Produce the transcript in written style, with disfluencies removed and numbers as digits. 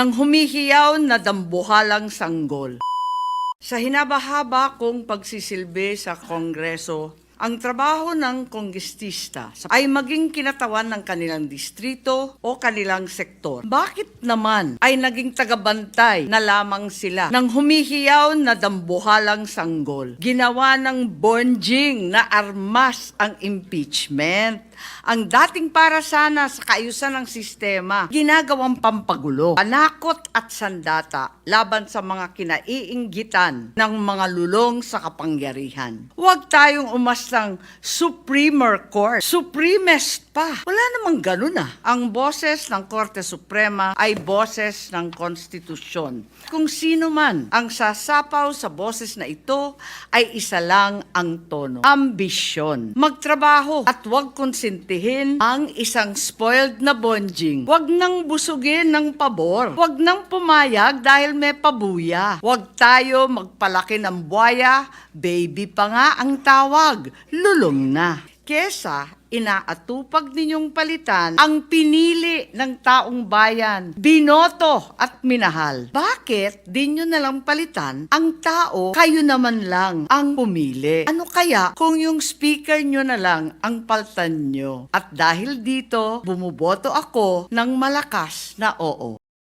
ng humihiyaw na dambuhalang sanggol. Sa hinabahaba kong pagsisilbi sa Kongreso, ang trabaho ng kongrestista ay maging kinatawan ng kanilang distrito o kanilang sektor. Bakit naman ay naging tagabantay na lamang sila ng humihiyaw na dambuhalang sanggol? Ginawa ng bonjing na armas ang impeachment. Ang dating para sana sa kaayusan ng sistema, ginagawang pampagulo, panakot at sandata laban sa mga kinaiinggitan ng mga lulong sa kapangyarihan. Huwag tayong umastang Supreme Court. Supremest pa. Wala namang ganun ah. Ang boses ng Korte Suprema ay boses ng konstitusyon. Kung sino man ang sasapaw sa boses na ito ay isa lang ang tono. Ambisyon. Magtrabaho at huwag konsintihin ang isang spoiled na bonjing. Huwag nang busugin ng pabor. Huwag nang pumayag dahil may pabuya. Huwag tayo magpalaki ng buwaya, baby pa nga ang tawag, lulong na. Kesa inaatupag ninyong palitan ang pinili ng taong bayan, binoto at minahal. Bakit di nyo nalang palitan ang tao, kayo naman lang ang pumili? Ano kaya kung yung speaker nyo na lang ang paltan nyo? At dahil dito, bumuboto ako ng malakas na oo.